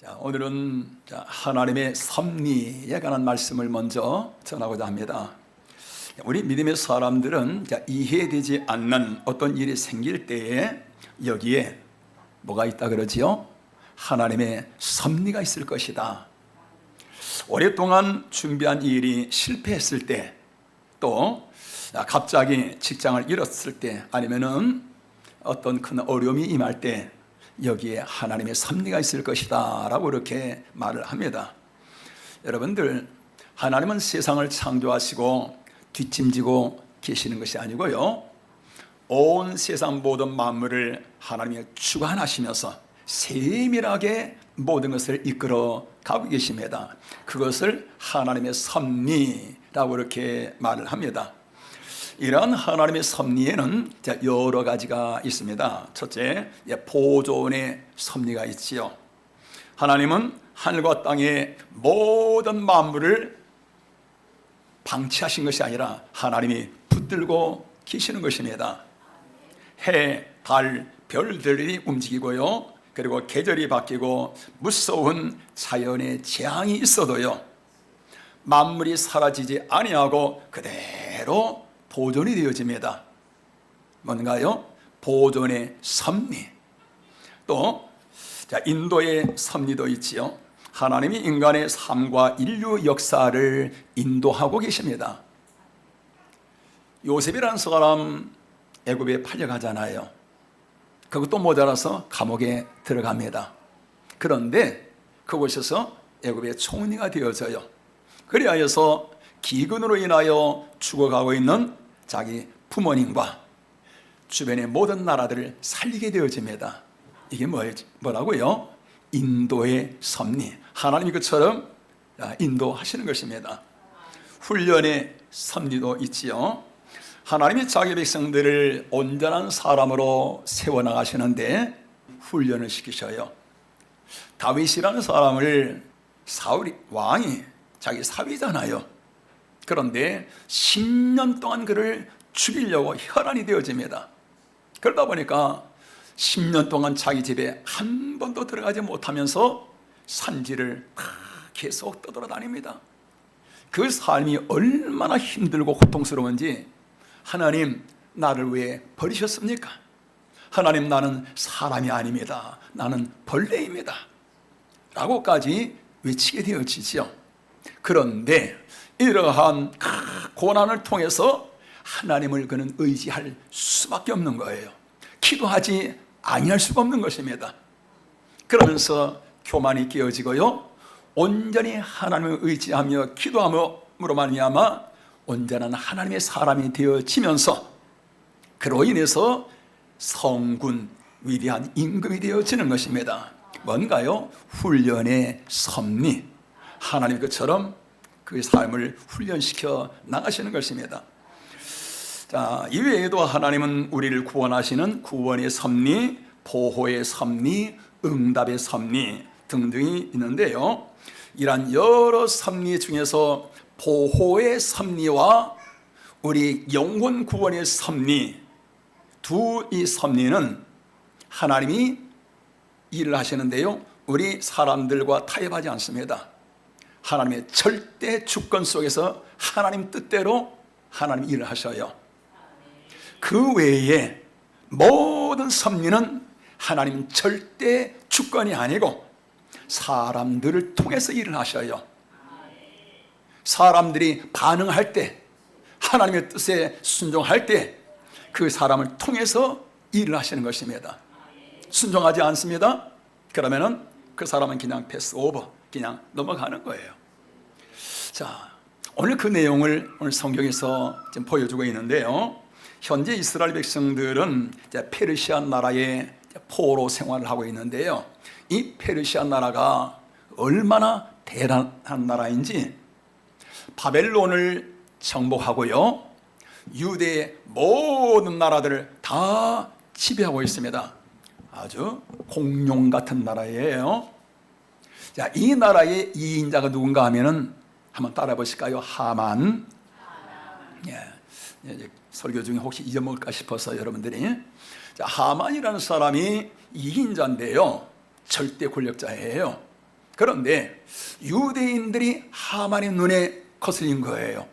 오늘은 하나님의 섭리에 관한 말씀을 먼저 전하고자 합니다. 우리 믿음의 사람들은 이해되지 않는 어떤 일이 생길 때에 여기에 뭐가 있다 그러지요? 하나님의 섭리가 있을 것이다. 오랫동안 준비한 일이 실패했을 때, 또 갑자기 직장을 잃었을 때, 아니면은 어떤 큰 어려움이 임할 때 여기에 하나님의 섭리가 있을 것이다 라고 이렇게 말을 합니다. 여러분들, 하나님은 세상을 창조하시고 뒷짐지고 계시는 것이 아니고요, 온 세상 모든 만물을 하나님이 주관하시면서 세밀하게 모든 것을 이끌어 가고 계십니다. 그것을 하나님의 섭리라고 이렇게 말을 합니다. 이러한 하나님의 섭리에는 여러 가지가 있습니다. 첫째, 보존의 섭리가 있지요. 하나님은 하늘과 땅의 모든 만물을 방치하신 것이 아니라 하나님이 붙들고 계시는 것입니다. 해, 달, 별들이 움직이고요, 그리고 계절이 바뀌고 무서운 자연의 재앙이 있어도요, 만물이 사라지지 아니하고 그대로 보존이 되어집니다. 뭔가요? 보존의 섭리. 또 인도의 섭리도 있지요. 하나님이 인간의 삶과 인류 역사를 인도하고 계십니다. 요셉이라는 사람 애굽에 팔려가잖아요. 그것도 모자라서 감옥에 들어갑니다. 그런데 그곳에서 애굽의 총리가 되어져요. 그리하여서 기근으로 인하여 죽어가고 있는 자기 부모님과 주변의 모든 나라들을 살리게 되어집니다. 이게 뭐라고요? 인도의 섭리. 하나님이 그처럼 인도하시는 것입니다. 훈련의 섭리도 있지요. 하나님이 자기 백성들을 온전한 사람으로 세워나가시는데 훈련을 시키셔요. 다윗이라는 사람을 사울이, 왕이 자기 사위잖아요. 그런데 10년 동안 그를 죽이려고 혈안이 되어집니다. 그러다 보니까 10년 동안 자기 집에 한 번도 들어가지 못하면서 산지를 계속 떠돌아다닙니다. 그 삶이 얼마나 힘들고 고통스러운지, 하나님, 나를 왜 버리셨습니까? 하나님, 나는 사람이 아닙니다. 나는 벌레입니다. 라고까지 외치게 되어지죠. 그런데 이러한 고난을 통해서 하나님을 그는 의지할 수밖에 없는 거예요. 기도하지 아니할 수가 없는 것입니다. 그러면서 교만이 깨어지고요, 온전히 하나님을 의지하며 기도함으로 말미암아 온전한 하나님의 사람이 되어지면서 그로 인해서 성군, 위대한 임금이 되어지는 것입니다. 뭔가요? 훈련의 섭리. 하나님 그처럼 그 삶을 훈련시켜 나가시는 것입니다. 이외에도 하나님은 우리를 구원하시는 구원의 섭리, 보호의 섭리, 응답의 섭리 등등이 있는데요, 이러한 여러 섭리 중에서 보호의 섭리와 우리 영혼 구원의 섭리, 이 섭리는 하나님이 일을 하시는데요, 우리 사람들과 타협하지 않습니다. 하나님의 절대 주권 속에서 하나님 뜻대로 하나님이 일을 하셔요. 그 외에 모든 섭리는 하나님 절대 주권이 아니고 사람들을 통해서 일을 하셔요. 사람들이 반응할 때, 하나님의 뜻에 순종할 때 그 사람을 통해서 일을 하시는 것입니다. 순종하지 않습니다? 그러면은 그 사람은 그냥 패스 오버, 그냥 넘어가는 거예요. 오늘 그 내용을 오늘 성경에서 지금 보여주고 있는데요, 현재 이스라엘 백성들은 페르시아 나라의 포로 생활을 하고 있는데요, 이 페르시아 나라가 얼마나 대단한 나라인지 바벨론을 정복하고요, 유대의 모든 나라들을 다 지배하고 있습니다. 아주 공룡 같은 나라예요. 이 나라의 2인자가 누군가 하면은 한번 따라 보실까요? 하만. 설교 중에 혹시 잊어먹을까 싶어서 여러분들이, 하만이라는 사람이 2인자인데요, 절대 권력자예요. 그런데 유대인들이 하만의 눈에 거슬린 거예요.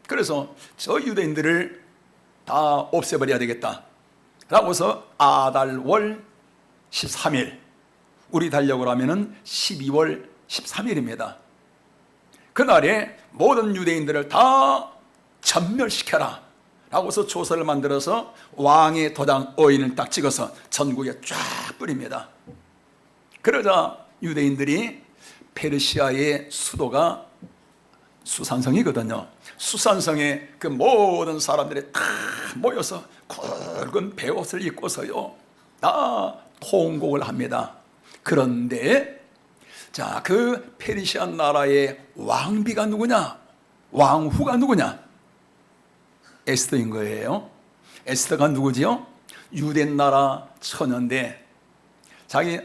그래서 저 유대인들을 다 없애버려야 되겠다 라고서 아달월 13일, 우리 달력으로 하면은 12월 13일입니다. 그날에 모든 유대인들을 다 전멸시켜라 라고서 조서를 만들어서 왕의 도장 어인을 딱 찍어서 전국에 쫙 뿌립니다. 그러자 유대인들이 페르시아의 수도가 수산성이거든요. 수산성에 그 모든 사람들이 다 모여서 굵은 베옷을 입고서요 다 통곡을 합니다. 그런데 자, 그 페르시아 나라의 왕비가 누구냐? 왕후가 누구냐? 에스더인 거예요. 에스더가 누구지요? 유대 나라 처녀인데 자기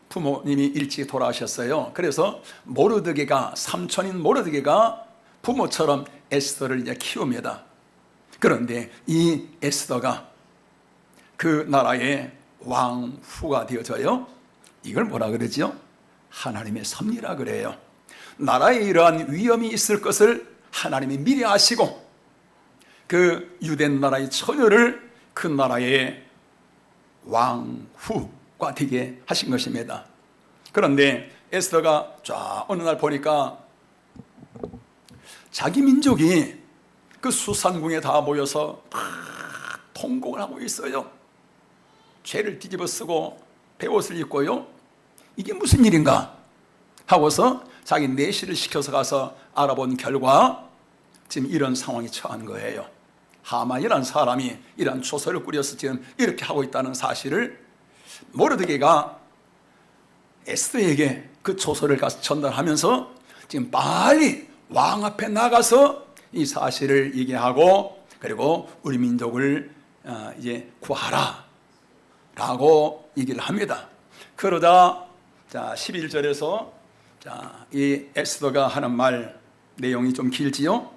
부모님이 일찍 돌아가셨어요. 그래서 모르드게가, 삼촌인 모르드게가 부모처럼 에스더를 이제 키웁니다. 그런데 이 에스더가 그 나라의 왕후가 되어져요. 이걸 뭐라 그러지요? 하나님의 섭리라 그래요. 나라에 이러한 위험이 있을 것을 하나님이 미리 아시고 그 유대 나라의 처녀를 그 나라의 왕후가 되게 하신 것입니다. 그런데 에스더가 쫙 어느 날 보니까 자기 민족이 그 수산궁에 다 모여서 다 통곡을 하고 있어요. 죄를 뒤집어 쓰고 베옷을 입고요. 이게 무슨 일인가 하고서 자기 내시를 시켜서 가서 알아본 결과 지금 이런 상황이 처한 거예요. 하만이라는 사람이 이런 조서를 꾸려서 지금 이렇게 하고 있다는 사실을 모르드게가 에스더에게 그 조서를 가서 전달하면서 지금 빨리 왕 앞에 나가서 이 사실을 얘기하고 그리고 우리 민족을 이제 구하라 라고 얘기를 합니다. 그러다 자 11절에서 이 에스더가 하는 말 내용이 좀 길지요.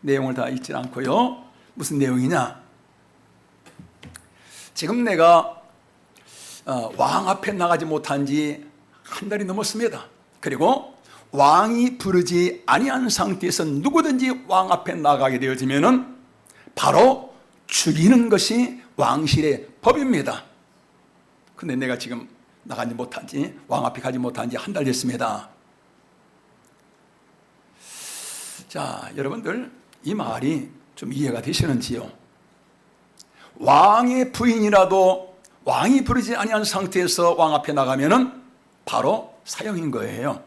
내용을 다 읽지 않고요. 무슨 내용이냐? 지금 내가 왕 앞에 나가지 못한 지 한 달이 넘었습니다. 그리고 왕이 부르지 아니한 상태에서 누구든지 왕 앞에 나가게 되어지면은 바로 죽이는 것이 왕실의 법입니다. 근데 내가 지금 나가지 못한 지, 왕 앞에 가지 못한 지 한 달 됐습니다. 자, 여러분들 이 말이 좀 이해가 되시는지요? 왕의 부인이라도 왕이 부르지 아니한 상태에서 왕 앞에 나가면은 바로 사형인 거예요.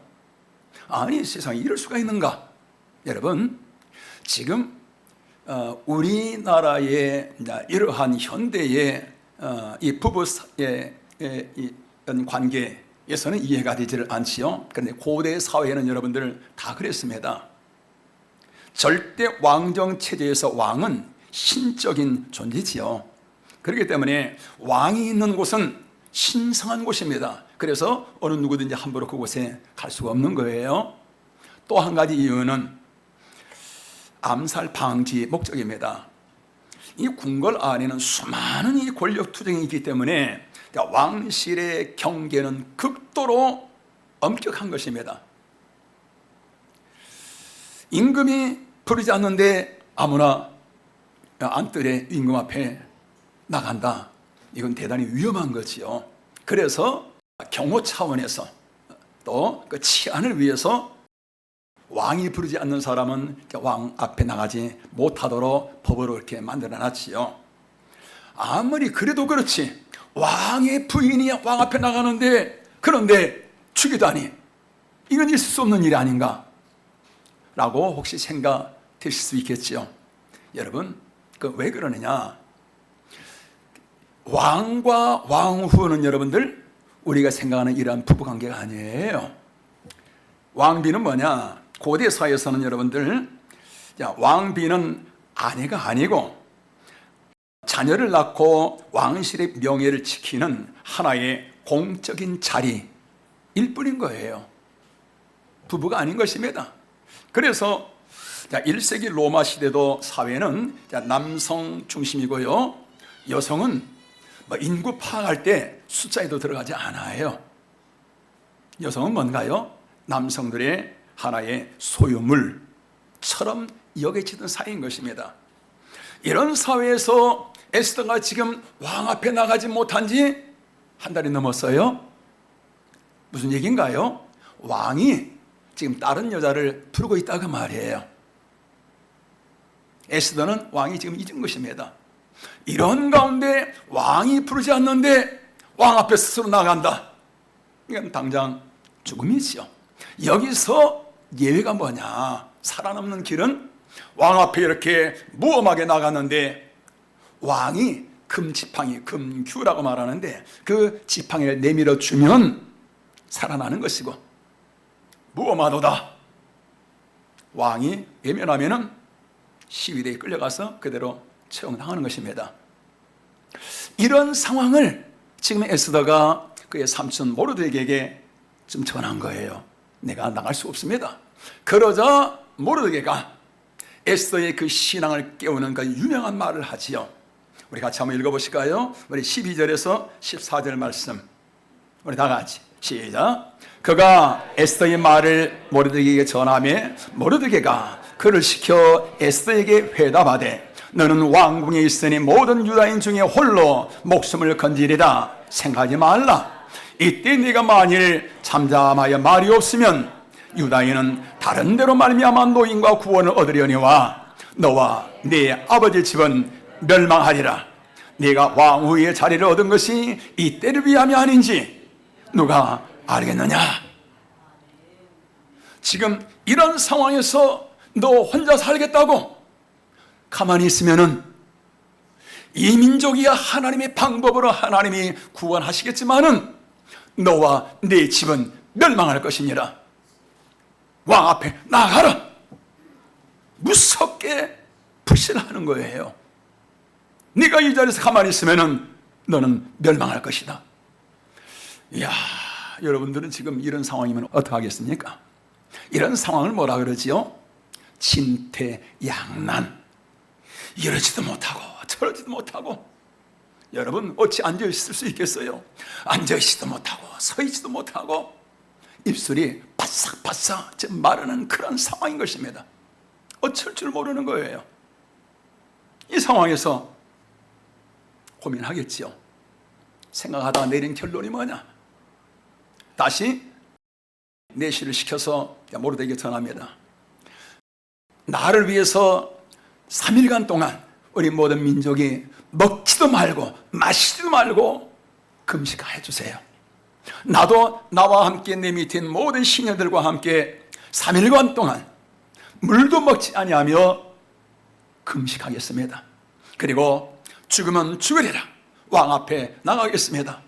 아니, 세상에 이럴 수가 있는가? 여러분, 지금 우리나라의 이러한 현대의 이 부부의 관계에서는 이해가 되지를 않지요. 그런데 고대 사회에는 여러분들 다 그랬습니다. 절대 왕정 체제에서 왕은 신적인 존재지요. 그렇기 때문에 왕이 있는 곳은 신성한 곳입니다. 그래서 어느 누구든지 함부로 그곳에 갈 수가 없는 거예요. 또 한 가지 이유는 암살 방지 목적입니다. 이 궁궐 안에는 수많은 이 권력 투쟁이 있기 때문에 왕실의 경계는 극도로 엄격한 것입니다. 임금이 부르지 않는데 아무나 안뜰에 임금 앞에 나간다. 이건 대단히 위험한 거지요. 그래서 경호 차원에서 또 그 치안을 위해서 왕이 부르지 않는 사람은 왕 앞에 나가지 못하도록 법으로 이렇게 만들어 놨지요. 아무리 그래도 그렇지 왕의 부인이 왕 앞에 나가는데 그런데 죽이다니 이건 있을 수 없는 일이 아닌가 라고 혹시 생각되실 수 있겠지요. 여러분, 그 왜 그러느냐? 왕과 왕후는 여러분들 우리가 생각하는 이러한 부부관계가 아니에요. 왕비는 뭐냐? 고대 사회에서는 여러분들 왕비는 아내가 아니고 자녀를 낳고 왕실의 명예를 지키는 하나의 공적인 자리일 뿐인 거예요. 부부가 아닌 것입니다. 그래서 1세기 로마 시대도 사회는 남성 중심이고요. 여성은 인구 파악할 때 숫자에도 들어가지 않아요. 여성은 뭔가요? 남성들의 하나의 소유물처럼 여겨지던 사회인 것입니다. 이런 사회에서 에스더가 지금 왕 앞에 나가지 못한 지 한 달이 넘었어요. 무슨 얘기인가요? 왕이 지금 다른 여자를 부르고 있다고 말이에요. 에스더는 왕이 지금 잊은 것입니다. 이런 가운데 왕이 부르지 않는데 왕 앞에 스스로 나간다. 이건 당장 죽음이지요. 여기서 예외가 뭐냐? 살아남는 길은 왕 앞에 이렇게 무엄하게 나갔는데 왕이 금지팡이, 금규라고 말하는데 그 지팡이를 내밀어 주면 살아나는 것이고, 무엄하도다. 왕이 외면하면은 시위대에 끌려가서 그대로 처형당하는 것입니다. 이런 상황을 지금 에스더가 그의 삼촌 모르드게에게 좀 전한 거예요. 내가 나갈 수 없습니다. 그러자 모르드게가 에스더의 그 신앙을 깨우는 그 유명한 말을 하지요. 우리 같이 한번 읽어보실까요? 우리 12절에서 14절 말씀, 우리 다 같이 시작. 그가 에스더의 말을 모르드게에게 전하매 모르드게가 그를 시켜 에스더에게 회답하되 너는 왕궁에 있으니 모든 유다인 중에 홀로 목숨을 건지리라. 생각하지 말라. 이때 네가 만일 잠잠하여 말이 없으면 유다인은 다른 데로 말미암아 노임과 구원을 얻으려니와 너와 네 아버지 집은 멸망하리라. 네가 왕후의 자리를 얻은 것이 이때를 위함이 아닌지 누가 알겠느냐? 지금 이런 상황에서 너 혼자 살겠다고 가만히 있으면은 이 민족이야 하나님의 방법으로 하나님이 구원하시겠지만은 너와 네 집은 멸망할 것이니라. 왕 앞에 나가라. 무섭게 불신하는 거예요. 네가 이 자리에서 가만히 있으면은 너는 멸망할 것이다. 이야, 여러분들은 지금 이런 상황이면 어떻게 하겠습니까? 이런 상황을 뭐라 그러지요? 진퇴양난. 이러지도 못하고 저러지도 못하고. 여러분 어찌 앉아있을 수 있겠어요? 앉아있지도 못하고 서있지도 못하고 입술이 바싹바싹 마르는 그런 상황인 것입니다. 어쩔 줄 모르는 거예요. 이 상황에서 고민하겠지요. 생각하다가 내린 결론이 뭐냐? 다시 내시를 시켜서 모르드게에게 전합니다. 나를 위해서 3일간 동안 우리 모든 민족이 먹지도 말고 마시지도 말고 금식해 주세요. 나도 나와 함께 내 밑에 있는 모든 시녀들과 함께 3일간 동안 물도 먹지 아니하며 금식하겠습니다. 그리고 죽으면 죽으리라. 왕 앞에 나가겠습니다.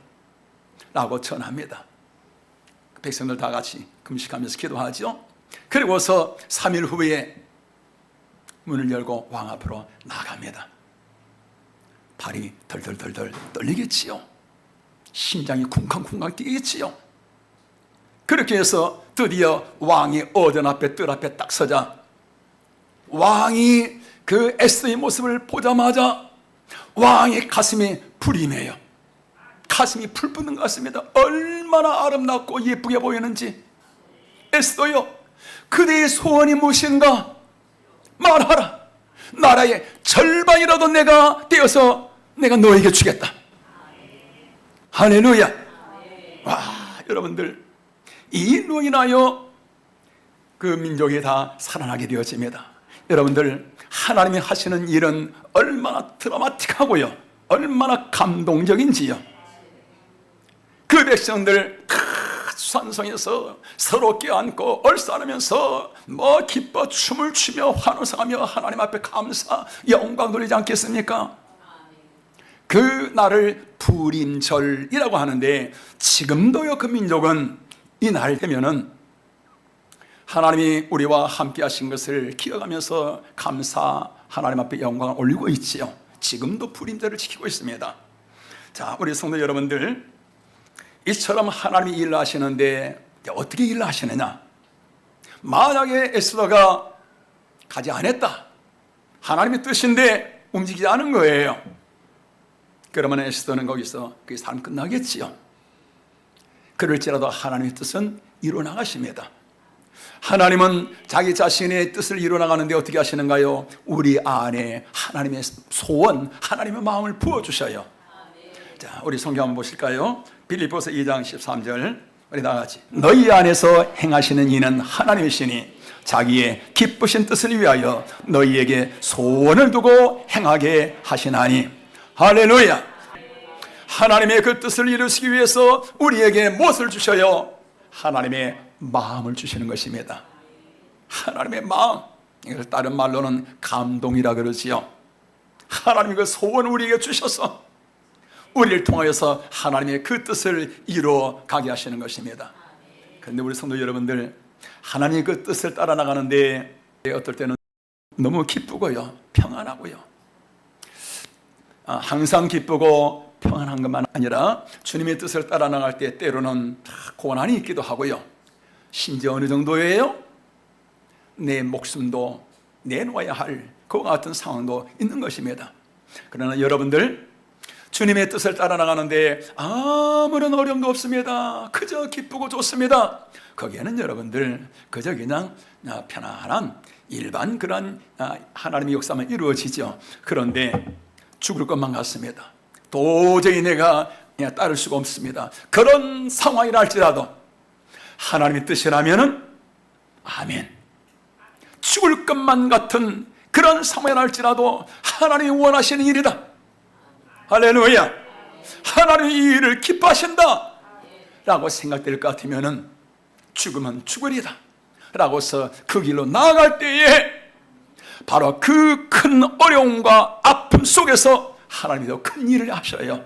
라고 전합니다. 백성들 다 같이 금식하면서 기도하죠. 그리고서 3일 후에 문을 열고 왕 앞으로 나갑니다. 발이 덜덜덜덜 떨리겠지요. 심장이 쿵쾅쿵쾅 뛰겠지요. 그렇게 해서 드디어 왕이 어전 앞에 뜰 앞에 딱 서자 왕이 그 에스더의 모습을 보자마자 왕의 가슴이 불이 메요. 가슴이 불붙는 것 같습니다. 얼마나 아름답고 예쁘게 보이는지. 에스더여, 그대의 소원이 무엇인가? 말하라. 나라의 절반이라도 내가 떼어서 내가 너에게 주겠다. 할렐루야. 와, 여러분들, 이 일로 인하여 그 민족이 다 살아나게 되어집니다. 여러분들, 하나님이 하시는 일은 얼마나 드라마틱하고요, 얼마나 감동적인지요. 그 백성들 산성에서 서로 껴안고 얼싸안으면서 기뻐 춤을 추며 환호성하며 하나님 앞에 감사 영광 돌리지 않겠습니까? 그 날을 부림절이라고 하는데 지금도요, 그 민족은 이 날 되면은 하나님이 우리와 함께 하신 것을 기억하면서 감사, 하나님 앞에 영광을 올리고 있지요. 지금도 부림절을 지키고 있습니다. 자, 우리 성도 여러분들, 이처럼 하나님이 일을 하시는데 어떻게 일을 하시느냐? 만약에 에스더가 가지 않았다, 하나님의 뜻인데 움직이지 않은 거예요. 그러면 에스더는 거기서 그 삶 끝나겠지요. 그럴지라도 하나님의 뜻은 이루어나가십니다. 하나님은 자기 자신의 뜻을 이루어나가는데 어떻게 하시는가요? 우리 안에 하나님의 소원, 하나님의 마음을 부어주셔요. 자, 우리 성경 한번 보실까요? 빌립보서 2장 13절, 우리 다 같이. 너희 안에서 행하시는 이는 하나님이시니 자기의 기쁘신 뜻을 위하여 너희에게 소원을 두고 행하게 하시나니. 할렐루야. 하나님의 그 뜻을 이루시기 위해서 우리에게 무엇을 주셔요? 하나님의 마음을 주시는 것입니다. 하나님의 마음, 이걸 다른 말로는 감동이라 그러지요. 하나님의 그 소원을 우리에게 주셔서 우리를 통하여서 하나님의 그 뜻을 이루어 가게 하시는 것입니다. 그런데 우리 성도 여러분들, 하나님의 그 뜻을 따라 나가는데 어떨 때는 너무 기쁘고요, 평안하고요. 항상 기쁘고 평안한 것만 아니라 주님의 뜻을 따라 나갈 때 때로는 고난이 있기도 하고요. 심지어 어느 정도예요? 내 목숨도 내놓아야 할 그와 같은 상황도 있는 것입니다. 그러나 여러분들, 주님의 뜻을 따라 나가는데 아무런 어려움도 없습니다. 그저 기쁘고 좋습니다. 거기에는 여러분들 그저 그냥 편안한 일반 그런 하나님의 역사만 이루어지죠. 그런데 죽을 것만 같습니다. 도저히 내가 따를 수가 없습니다. 그런 상황이라 할지라도 하나님의 뜻이라면은 아멘. 죽을 것만 같은 그런 상황이라 할지라도 하나님이 원하시는 일이다. 할렐루야. 하나님이 이 일을 기뻐하신다 라고 생각될 것 같으면은 죽으면 죽으리다 라고서 그 길로 나아갈 때에 바로 그 큰 어려움과 아픔 속에서 하나님이 더 큰 일을 하셔요.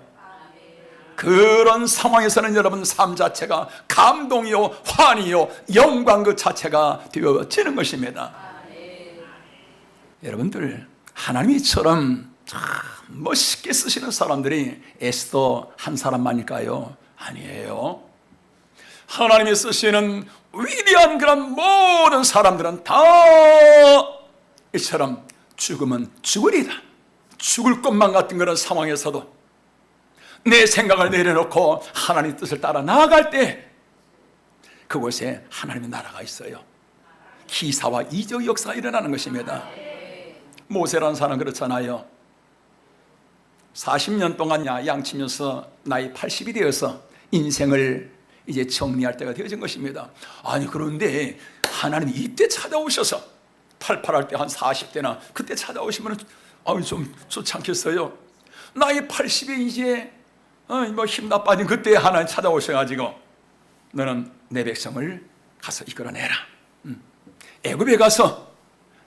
그런 상황에서는 여러분 삶 자체가 감동이요, 환희요, 영광 그 자체가 되어지는 것입니다. 여러분들, 하나님이처럼 참 멋있게 쓰시는 사람들이 에스더 한 사람만일까요? 아니에요. 하나님이 쓰시는 위대한 그런 모든 사람들은 다 이처럼 죽으면 죽으리다, 죽을 것만 같은 그런 상황에서도 내 생각을 내려놓고 하나님의 뜻을 따라 나아갈 때 그곳에 하나님의 나라가 있어요. 기사와 이적 역사가 일어나는 것입니다. 모세라는 사람은 그렇잖아요. 40년 동안 양치면서 나이 80이 되어서 인생을 이제 정리할 때가 되어진 것입니다. 아니 그런데 하나님이 이때 찾아오셔서 88할 때 한 40대나 그때 찾아오시면 좀 좋지 않겠어요? 나이 80에 이제 힘 나빠진 그때 하나님 찾아오셔가지고 너는 내 백성을 가서 이끌어내라. 애굽에 가서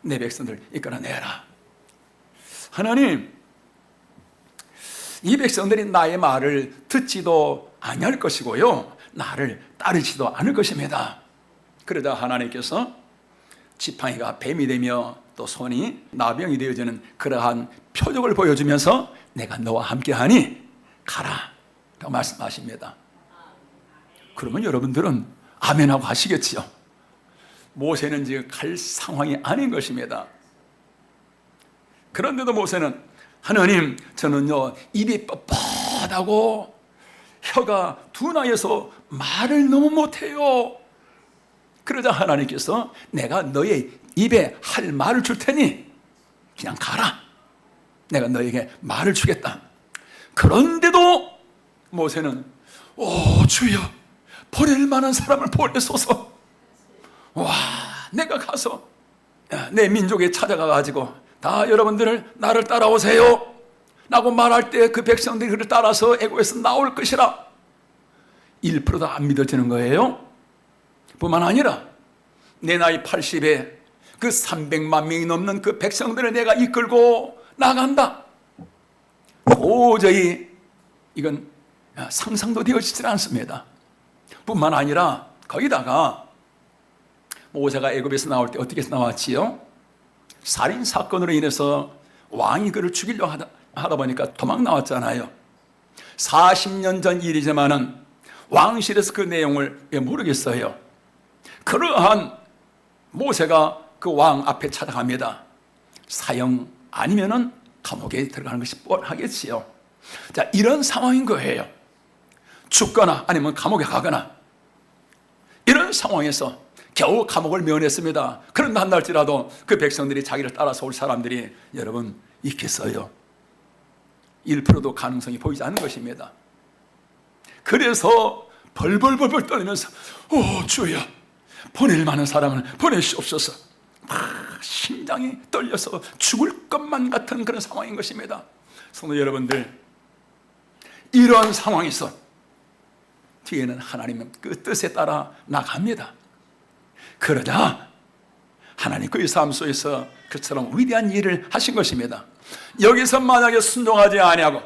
내 백성들 이끌어내라. 하나님, 이 백성들이 나의 말을 듣지도 아니할 것이고요, 나를 따르지도 않을 것입니다. 그러다 하나님께서 지팡이가 뱀이 되며 또 손이 나병이 되어지는 그러한 표적을 보여주면서 내가 너와 함께하니 가라 라고 말씀하십니다. 그러면 여러분들은 아멘하고 하시겠지요. 모세는 지금 갈 상황이 아닌 것입니다. 그런데도 모세는 하나님, 저는요 입이 뻣뻣하고 혀가 둔하여서 말을 너무 못해요. 그러자 하나님께서 내가 너의 입에 할 말을 줄 테니 그냥 가라. 내가 너에게 말을 주겠다. 그런데도 모세는 주여, 보낼 만한 사람을 보내소서. 와, 내가 가서 내 민족에 찾아가가지고 다 여러분들을 나를 따라오세요 라고 말할 때 그 백성들이 그를 따라서 애굽에서 나올 것이라 1%도 안 믿어지는 거예요. 뿐만 아니라 내 나이 80에 그 300만 명이 넘는 그 백성들을 내가 이끌고 나간다. 도저히 이건 상상도 되어지질 않습니다. 뿐만 아니라 거기다가 모세가 애굽에서 나올 때 어떻게 나왔지요? 살인 사건으로 인해서 왕이 그를 죽이려고 하다 보니까 도망 나왔잖아요. 40년 전 일이지만은 왕실에서 그 내용을 왜 모르겠어요. 그러한 모세가 그 왕 앞에 찾아갑니다. 사형 아니면은 감옥에 들어가는 것이 뻔하겠지요. 자, 이런 상황인 거예요. 죽거나 아니면 감옥에 가거나 이런 상황에서 겨우 감옥을 면했습니다. 그런다 한날지라도 그 백성들이 자기를 따라서 올 사람들이 여러분 있겠어요? 1%도 가능성이 보이지 않는 것입니다. 그래서 벌벌벌벌 떨면서 주여 보낼 만한 사람을 보내시옵소서. 심장이 떨려서 죽을 것만 같은 그런 상황인 것입니다. 성도 여러분들, 이런 상황에서 뒤에는 하나님의 그 뜻에 따라 나갑니다. 그러자 하나님 그의 삶 속에서 그처럼 위대한 일을 하신 것입니다. 여기서 만약에 순종하지 아니하고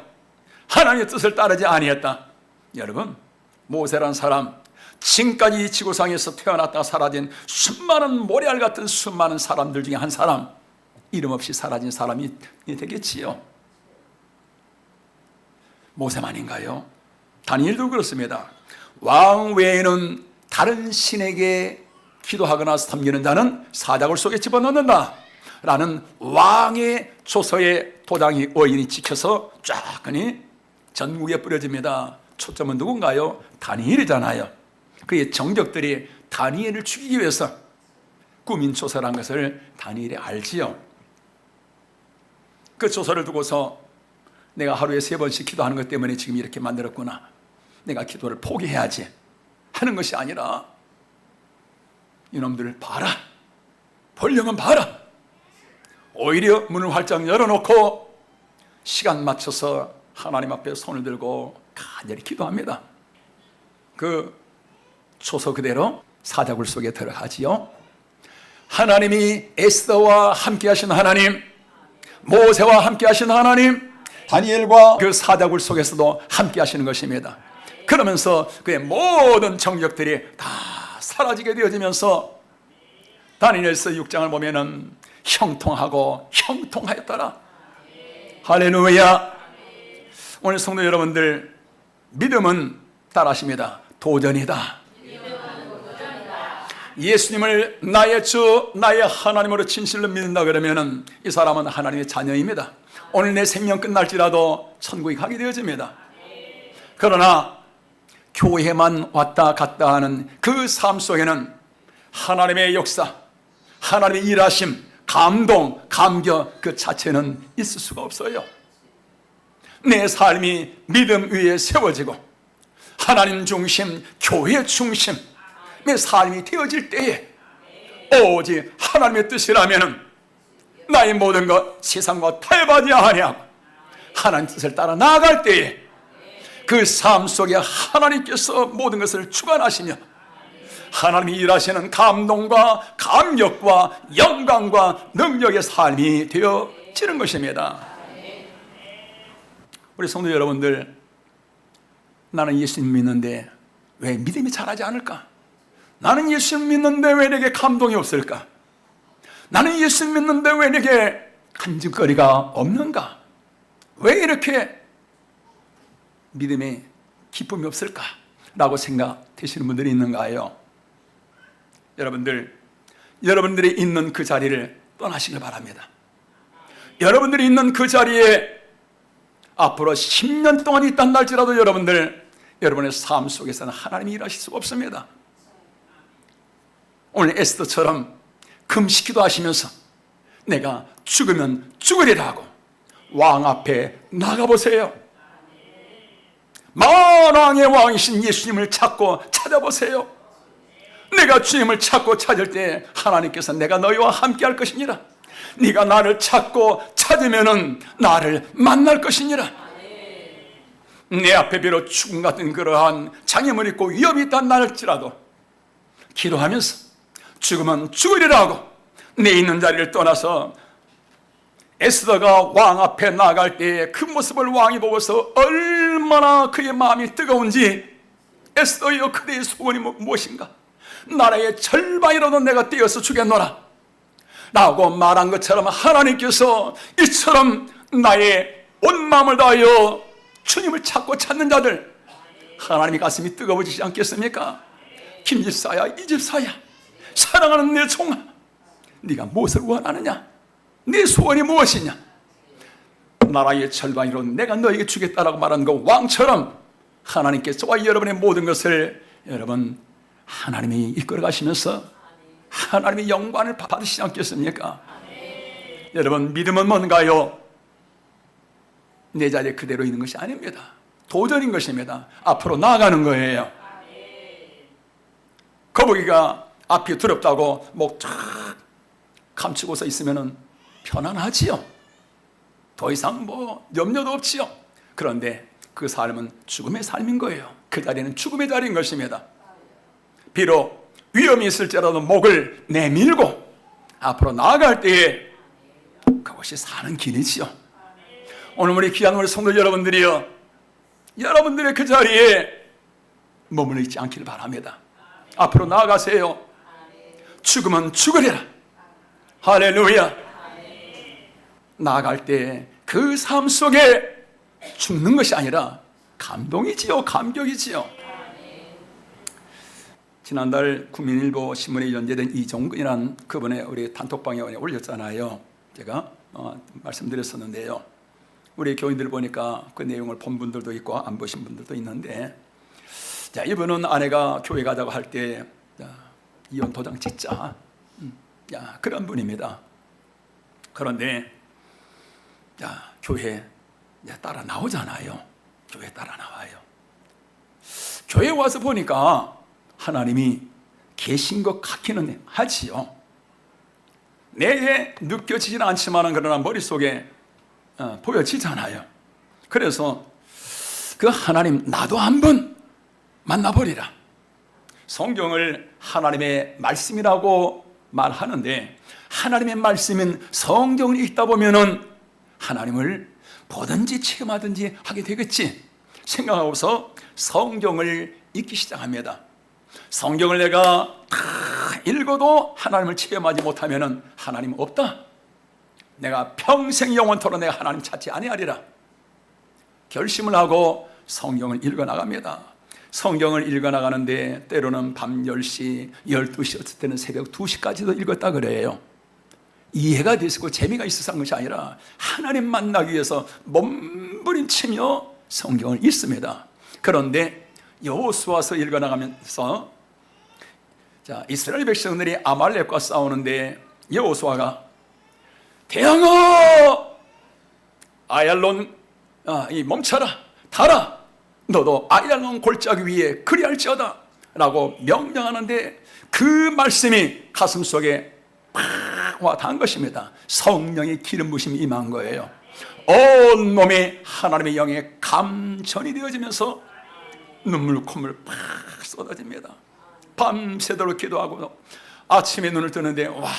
하나님의 뜻을 따르지 아니했다, 여러분, 모세라는 사람, 지금까지 이 지구상에서 태어났다가 사라진 수많은 모래알 같은 수많은 사람들 중에 한 사람, 이름 없이 사라진 사람이 되겠지요. 모세만인가요? 다니엘도 그렇습니다. 왕 외에는 다른 신에게 기도하거나 섬기는 자는 사자굴 속에 집어넣는다 라는 왕의 조서의 도장이 오인이 찍혀서 쫙하니 전국에 뿌려집니다. 초점은 누군가요? 다니엘이잖아요. 그의 정적들이 다니엘을 죽이기 위해서 꾸민 조서란 것을 다니엘이 알지요. 그 조서를 두고서 내가 하루에 3번씩 기도하는 것 때문에 지금 이렇게 만들었구나, 내가 기도를 포기해야지 하는 것이 아니라, 이놈들을 봐라, 볼령은 봐라, 오히려 문을 활짝 열어놓고 시간 맞춰서 하나님 앞에 손을 들고 간절히 기도합니다. 그 초서 그대로 사자굴 속에 들어가지요. 하나님이 에스더와 함께 하신 하나님, 모세와 함께 하신 하나님, 다니엘과 그 사자굴 속에서도 함께 하시는 것입니다. 그러면서 그의 모든 정적들이 다 사라지게 되어지면서 다니엘서 6장을 보면은 형통하고 형통하였더라. 할렐루야. 오늘 성도 여러분들, 믿음은 따라하십니다. 도전이다. 예수님을 나의 주, 나의 하나님으로 진실로 믿는다 그러면은 이 사람은 하나님의 자녀입니다. 오늘 내 생명 끝날지라도 천국에 가게 되어집니다. 그러나 교회만 왔다 갔다 하는 그 삶 속에는 하나님의 역사, 하나님의 일하심, 감동, 감격 그 자체는 있을 수가 없어요. 내 삶이 믿음 위에 세워지고 하나님 중심, 교회 중심의 삶이 되어질 때에 오직 하나님의 뜻이라면 나의 모든 것 세상과 타협하지 아니하고 하나님 뜻을 따라 나아갈 때에 그 삶 속에 하나님께서 모든 것을 주관하시며 하나님이 일하시는 감동과 감격과 영광과 능력의 삶이 되어지는 것입니다. 우리 성도 여러분들, 나는 예수님 믿는데 왜 믿음이 자라지 않을까? 나는 예수님 믿는데 왜 내게 감동이 없을까? 나는 예수님 믿는데 왜 내게 간증거리가 없는가? 왜 이렇게 믿음에 기쁨이 없을까? 라고 생각되시는 분들이 있는가요? 여러분들이 있는 그 자리를 떠나시길 바랍니다. 여러분들이 있는 그 자리에 앞으로 10년 동안 있단 날지라도 여러분의 삶 속에서는 하나님이 일하실 수가 없습니다. 오늘 에스더처럼 금식기도 하시면서 내가 죽으면 죽으리라 하고 왕 앞에 나가보세요. 만왕의 왕이신 예수님을 찾고 찾아보세요. 내가 주님을 찾고 찾을 때 하나님께서 내가 너희와 함께 할 것이니라. 네가 나를 찾고 찾으면은 나를 만날 것이니라. 내 앞에 비록 죽음 같은 그러한 장애물이 있고 위험이 있다는 날일지라도 기도하면서 죽으면 죽으리라 하고 내 있는 자리를 떠나서 에스더가 왕 앞에 나갈 때에 그 모습을 왕이 보고서 얼마나 그의 마음이 뜨거운지, 에스더여 그대의 소원이 무엇인가? 나라의 절반이라도 내가 떼어서 주겠노라 라고 말한 것처럼 하나님께서 이처럼 나의 온 마음을 다하여 주님을 찾고 찾는 자들, 하나님의 가슴이 뜨거워지지 않겠습니까? 김집사야, 이집사야, 사랑하는 내 종아, 네가 무엇을 원하느냐? 네 소원이 무엇이냐? 나라의 절반이로 내가 너에게 주겠다라고 말한 그 왕처럼 하나님께 저와 여러분의 모든 것을 여러분 하나님이 이끌어 가시면서 하나님의 영광을 받으시지 않겠습니까? 여러분, 믿음은 뭔가요? 내 자리에 그대로 있는 것이 아닙니다. 도전인 것입니다. 앞으로 나아가는 거예요. 거북이가 앞이 두렵다고 목 쫙 감추고서 있으면 편안하지요. 더 이상 염려도 없지요. 그런데 그 삶은 죽음의 삶인 거예요. 그 자리는 죽음의 자리인 것입니다. 비록 위험이 있을지라도 목을 내밀고 앞으로 나아갈 때에 그것이 사는 길이지요. 오늘 우리 귀한 우리 성도 여러분들이요, 여러분들의 그 자리에 머물러 있지 않기를 바랍니다. 앞으로 나아가세요. 죽으면 죽으리라. 할렐루야. 나아갈 때 그 삶 속에 죽는 것이 아니라 감동이지요, 감격이지요. 지난달 국민일보 신문에 연재된 이종근이라는 그분의 우리 단톡방에 올렸잖아요. 제가 말씀드렸었는데요. 우리 교인들 보니까 그 내용을 본 분들도 있고 안 보신 분들도 있는데, 자, 이분은 아내가 교회 가자고 할 때 이혼 도장 찍자, 그런 분입니다. 그런데 교회 따라 나오잖아요. 교회 따라 나와요. 교회 와서 보니까 하나님이 계신 것 같기는 하지요. 내게 느껴지지는 않지만 그러나 머릿속에 보여지잖아요. 그래서 그 하나님 나도 한번 만나버리라. 성경을 하나님의 말씀이라고 말하는데, 하나님의 말씀인 성경을 읽다 보면은 하나님을 뭐든지 체험하든지 하게 되겠지 생각하고서 성경을 읽기 시작합니다. 성경을 내가 다 읽어도 하나님을 체험하지 못하면은 하나님 없다. 내가 평생 영원토록 내가 하나님 찾지 아니하리라 결심을 하고 성경을 읽어나갑니다. 성경을 읽어나가는데 때로는 밤 10시, 12시, 어떨 때는 새벽 2시까지도 읽었다 그래요. 이해가 됐고 재미가 있어서 한 것이 아니라 하나님 만나기 위해서 몸부림치며 성경을 읽습니다. 그런데 여호수아서 읽어나가면서 이스라엘 백성들이 아말렉과 싸우는데 여호수아가 대항아 아얄론 멈춰라, 달아, 너도 아얄론 골짜기 위에 그리할지어다 라고 명령하는데 그 말씀이 가슴 속에 팍 와 닿은 것입니다. 성령의 기름 부심이 임한 거예요. 온 몸이 하나님의 영에 감전이 되어지면서 눈물 콧물 팍 쏟아집니다. 밤새도록 기도하고 아침에 눈을 뜨는데 와,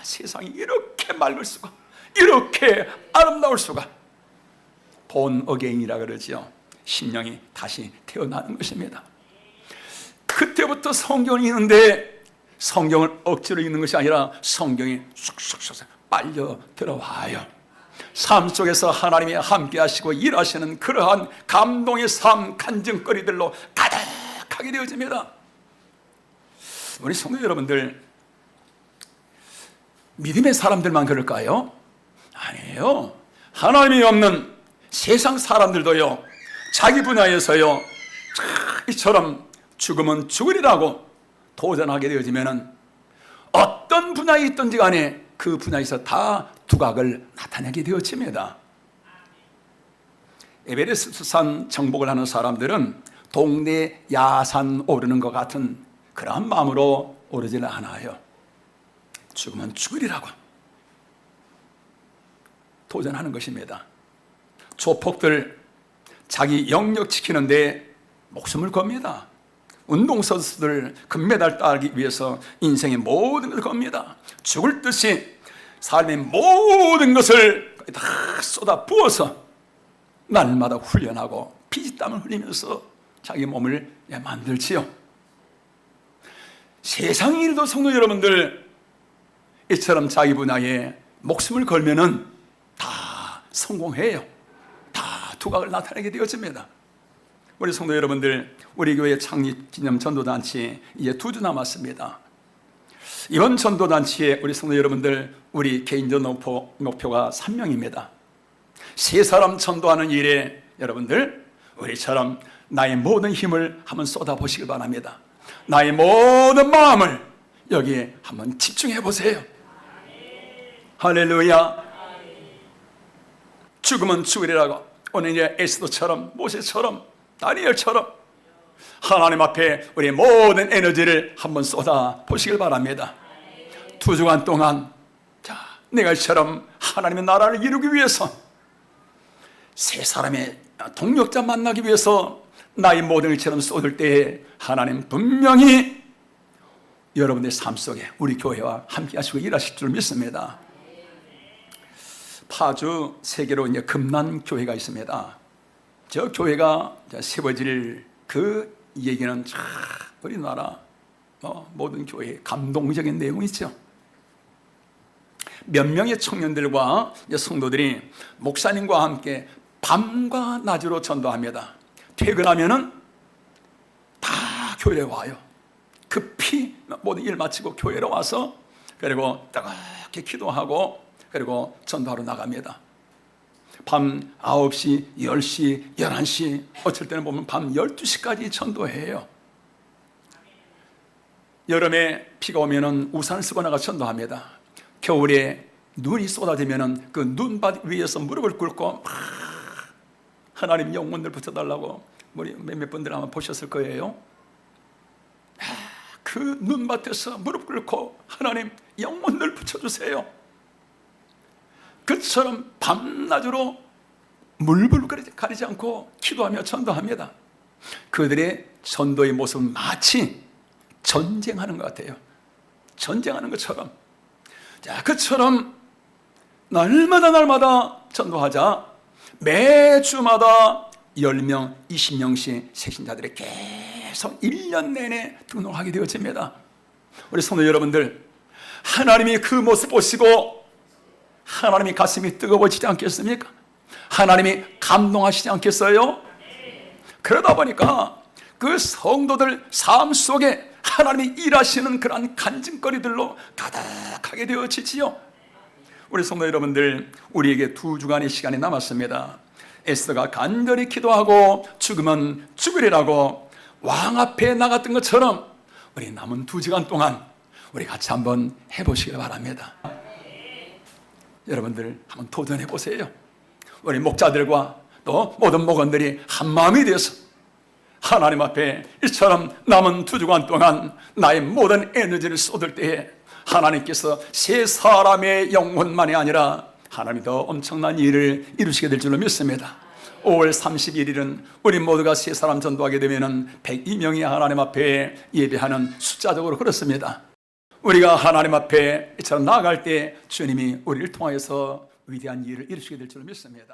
세상이 이렇게 맑을 수가, 이렇게 아름다울 수가. 본 어게인이라 그러지요. 심령이 다시 태어나는 것입니다. 그때부터 성경을 읽는데 성경을 억지로 읽는 것이 아니라 성경이 쑥쑥쑥 빨려 들어와요. 삶 속에서 하나님이 함께 하시고 일하시는 그러한 감동의 삶 간증거리들로 가득하게 되어집니다. 우리 성도 여러분들, 믿음의 사람들만 그럴까요? 아니에요. 하나님이 없는 세상 사람들도요, 자기 분야에서요 이처럼 죽으면 죽으리라고 도전하게 되어지면 어떤 분야에 있든지 간에 그 분야에서 다 두각을 나타내게 되어집니다. 에베레스트산 정복을 하는 사람들은 동네 야산 오르는 것 같은 그런 마음으로 오르지는 않아요. 죽으면 죽으리라고 도전하는 것입니다. 조폭들 자기 영역 지키는데 목숨을 겁니다. 운동선수들 금메달 따기 위해서 인생의 모든 것을 겁니다. 죽을 듯이 삶의 모든 것을 다 쏟아 부어서 날마다 훈련하고 피땀을 흘리면서 자기 몸을 만들지요. 세상 일도 성도 여러분들 이처럼 자기 분야에 목숨을 걸면은 다 성공해요. 다 두각을 나타내게 되어집니다. 우리 성도 여러분들, 우리 교회 창립 기념 전도단체 이제 2주 남았습니다. 이번 전도단체에 우리 성도 여러분들, 우리 개인적 목표가 3명입니다. 3사람 전도하는 일에 여러분들 우리처럼 나의 모든 힘을 한번 쏟아보시길 바랍니다. 나의 모든 마음을 여기에 한번 집중해 보세요. 할렐루야. 죽으면 죽으리라고 오늘 이제 에스더처럼, 모세처럼, 다니엘처럼 하나님 앞에 우리의 모든 에너지를 한번 쏟아 보시길 바랍니다. 2주간 동안 내가 이처럼 하나님의 나라를 이루기 위해서 세 사람의 동력자 만나기 위해서 나의 모든 일처럼 쏟을 때에 하나님 분명히 여러분의 삶 속에 우리 교회와 함께 하시고 일하실 줄 믿습니다. 파주 세계로 이제 금난교회가 있습니다. 저 교회가 세워질 그 얘기는 참 우리나라 모든 교회에 감동적인 내용이 있죠. 몇 명의 청년들과 성도들이 목사님과 함께 밤과 낮으로 전도합니다. 퇴근하면은 다 교회에 와요. 급히 모든 일 마치고 교회로 와서 그리고 따갑게 기도하고 그리고 전도하러 나갑니다. 밤 9시, 10시, 11시, 어쩔 때는 보면 밤 12시까지 전도해요. 여름에 비가 오면은 우산을 쓰고 나가 전도합니다. 겨울에 눈이 쏟아지면은 그 눈밭 위에서 무릎을 꿇고 하나님 영혼들 붙여달라고 우리 몇몇 분들 아마 보셨을 거예요. 그 눈밭에서 무릎 꿇고 하나님 영혼들 붙여주세요. 그처럼 밤낮으로 물불 가리지 않고 기도하며 전도합니다. 그들의 전도의 모습은 마치 전쟁하는 것 같아요. 전쟁하는 것처럼. 자, 그처럼 날마다 전도하자 매주마다 10명, 20명씩 새신자들이 계속 1년 내내 등록하게 되어집니다. 우리 성도 여러분들, 하나님이 그 모습 보시고 하나님이 가슴이 뜨거워지지 않겠습니까? 하나님이 감동하시지 않겠어요? 그러다 보니까 그 성도들 삶 속에 하나님이 일하시는 그러한 간증거리들로 가득하게 되어지지요. 우리 성도 여러분들, 우리에게 2주간의 시간이 남았습니다. 에스더가 간절히 기도하고 죽으면 죽으리라고 왕 앞에 나갔던 것처럼 우리 남은 2주간 동안 우리 같이 한번 해보시길 바랍니다. 여러분들 한번 도전해 보세요. 우리 목자들과 또 모든 목원들이 한 마음이 되어서 하나님 앞에 이처럼 남은 2주간 동안 나의 모든 에너지를 쏟을 때에 하나님께서 세 사람의 영혼만이 아니라 하나님이 더 엄청난 일을 이루시게 될 줄로 믿습니다. 5월 31일은 우리 모두가 세 사람 전도하게 되면 102명이 하나님 앞에 예배하는 숫자적으로 그렇습니다. 우리가 하나님 앞에 이처럼 나아갈 때 주님이 우리를 통하여서 위대한 일을 이루시게 될 줄로 믿습니다.